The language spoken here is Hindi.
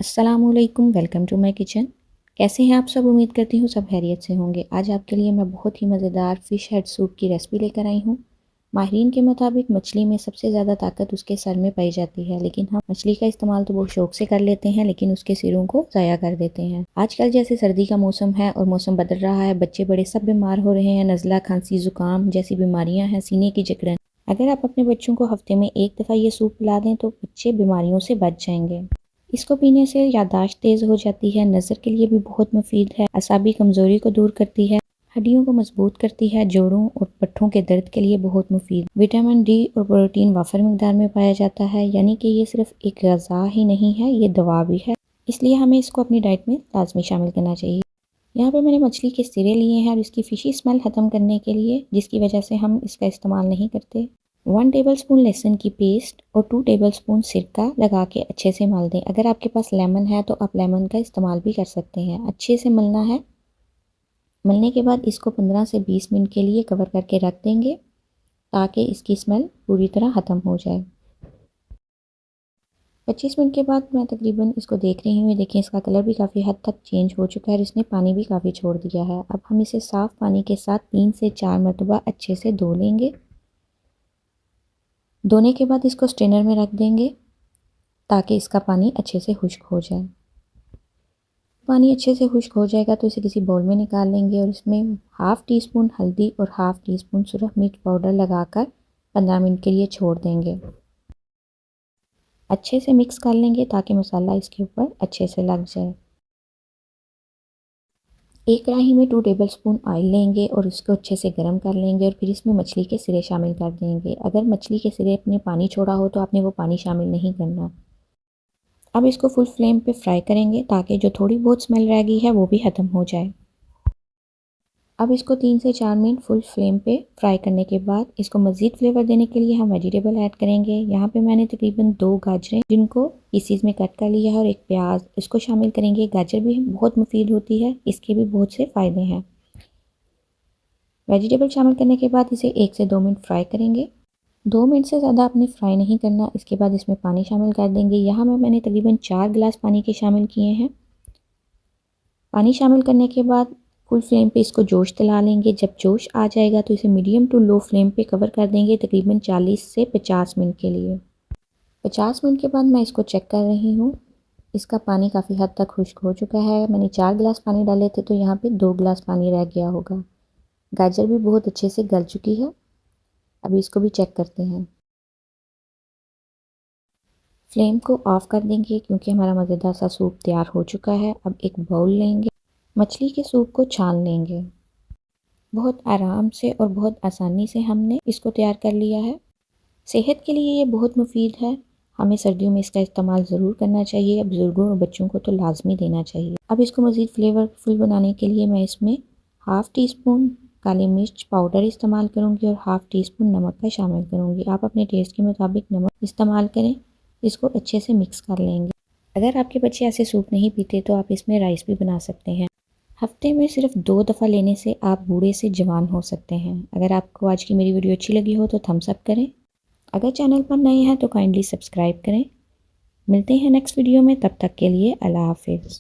अस्सलामुअलैकुम, वेलकम टू माय किचन। कैसे हैं आप सब? उम्मीद करती हूँ सब खैरियत से होंगे। आज आपके लिए मैं बहुत ही मज़ेदार फ़िश हेड सूप की रेसिपी लेकर आई हूँ। माहिरीन के मुताबिक मछली में सबसे ज़्यादा ताकत उसके सर में पाई जाती है, लेकिन हम मछली का इस्तेमाल तो बहुत शौक से कर लेते हैं, लेकिन उसके सिरों को ज़ाया कर देते हैं। आजकल जैसे सर्दी का मौसम है और मौसम बदल रहा है, बच्चे बड़े सब बीमार हो रहे हैं। नज़ला, खांसी, ज़ुकाम जैसी बीमारियाँ हैं, सीने की जकड़न। अगर आप अपने बच्चों को हफ्ते में एक दफ़ा ये सूप पिला दें तो बच्चे बीमारियों से बच जाएंगे। इसको पीने से याददाश्त तेज़ हो जाती है, नज़र के लिए भी बहुत मुफीद है, असाबी कमज़ोरी को दूर करती है, हड्डियों को मजबूत करती है, जोड़ों और पट्ठों के दर्द के लिए बहुत मुफीद। विटामिन डी और प्रोटीन वाफर मकदार में पाया जाता है, यानी कि ये सिर्फ एक ग़िज़ा ही नहीं है, ये दवा भी है। इसलिए हमें इसको अपनी डाइट में लाजमी शामिल करना चाहिए। यहाँ पे मैंने मछली के सिरे लिए हैं और इसकी फ़िशी स्मेल ख़त्म करने के लिए, जिसकी वजह से हम इसका इस्तेमाल नहीं करते। 1 टेबलस्पून लहसुन की पेस्ट और 2 टेबलस्पून सिरका लगा के अच्छे से मल दें। अगर आपके पास लेमन है तो आप लेमन का इस्तेमाल भी कर सकते हैं। अच्छे से मलना है। मलने के बाद इसको 15 से 20 मिनट के लिए कवर करके रख देंगे ताकि इसकी स्मेल पूरी तरह ख़त्म हो जाए। 25 मिनट के बाद मैं तकरीबन इसको देख रही हूँ। देखें, इसका कलर भी काफ़ी हद तक चेंज हो चुका है और इसने पानी भी काफ़ी छोड़ दिया है। अब हम इसे साफ़ पानी के साथ 3 से 4 मरतबा अच्छे से धो लेंगे। धोने के बाद इसको स्ट्रेनर में रख देंगे ताकि इसका पानी अच्छे से खुश्क हो जाए। पानी अच्छे से खुश्क हो जाएगा तो इसे किसी बाउल में निकाल लेंगे और इसमें हाफ़ टी स्पून हल्दी और हाफ़ टी स्पून सुरख मिर्च पाउडर लगाकर 15 मिनट के लिए छोड़ देंगे। अच्छे से मिक्स कर लेंगे ताकि मसाला इसके ऊपर अच्छे से लग जाए। एक कढ़ाई में 2 टेबलस्पून ऑयल लेंगे और इसको अच्छे से गर्म कर लेंगे और फिर इसमें मछली के सिरे शामिल कर देंगे। अगर मछली के सिरे अपने पानी छोड़ा हो तो आपने वो पानी शामिल नहीं करना। अब इसको फुल फ्लेम पे फ्राई करेंगे ताकि जो थोड़ी बहुत स्मेल रह गई है वो भी ख़त्म हो जाए। अब इसको 3 से 4 मिनट फुल फ्लेम पे फ्राई करने के बाद इसको मज़ीद फ्लेवर देने के लिए हम वेजिटेबल ऐड करेंगे। यहाँ पे मैंने तकरीबन 2 गाजरें जिनको पीसीज में कट कर लिया है और एक प्याज इसको शामिल करेंगे। गाजर भी बहुत मुफीद होती है, इसके भी बहुत से फ़ायदे हैं। वेजिटेबल शामिल करने के बाद इसे 1 से 2 मिनट फ्राई करेंगे। 2 मिनट से ज़्यादा आपने फ्राई नहीं करना। इसके बाद इसमें पानी शामिल कर देंगे। यहाँ मैंने तकरीबन 4 गिलास पानी के शामिल किए हैं। पानी शामिल करने के बाद फुल फ्लेम पे इसको जोश दिला लेंगे। जब जोश आ जाएगा तो इसे मीडियम टू लो फ्लेम पे कवर कर देंगे तकरीबन 40 से 50 मिनट के लिए। 50 मिनट के बाद मैं इसको चेक कर रही हूँ। इसका पानी काफ़ी हद तक खुश्क हो चुका है। मैंने 4 गिलास पानी डाले थे तो यहाँ पे 2 गिलास पानी रह गया होगा। गाजर भी बहुत अच्छे से गल चुकी है। अभी इसको भी चेक करते हैं। फ्लेम को ऑफ कर देंगे क्योंकि हमारा मज़ेदार सा सूप तैयार हो चुका है। अब एक बाउल लेंगे, मछली के सूप को छान लेंगे। बहुत आराम से और बहुत आसानी से हमने इसको तैयार कर लिया है। सेहत के लिए ये बहुत मुफीद है। हमें सर्दियों में इसका इस्तेमाल ज़रूर करना चाहिए। बुज़ुर्गों और बच्चों को तो लाजमी देना चाहिए। अब इसको मज़ीद फ्लेवरफुल बनाने के लिए मैं इसमें हाफ़ टी स्पून काली मिर्च पाउडर इस्तेमाल करूँगी और हाफ़ टी स्पून नमक का शामिल करूँगी। आप अपने टेस्ट के मुताबिक नमक इस्तेमाल करें। इसको अच्छे से मिक्स कर लेंगे। अगर आपके बच्चे ऐसे सूप नहीं पीते तो आप इसमें राइस भी बना सकते हैं। हफ्ते में सिर्फ 2 दफ़ा लेने से आप बूढ़े से जवान हो सकते हैं। अगर आपको आज की मेरी वीडियो अच्छी लगी हो तो थम्स अप करें। अगर चैनल पर नए हैं तो काइंडली सब्सक्राइब करें। मिलते हैं नेक्स्ट वीडियो में, तब तक के लिए अल्लाह हाफिज़।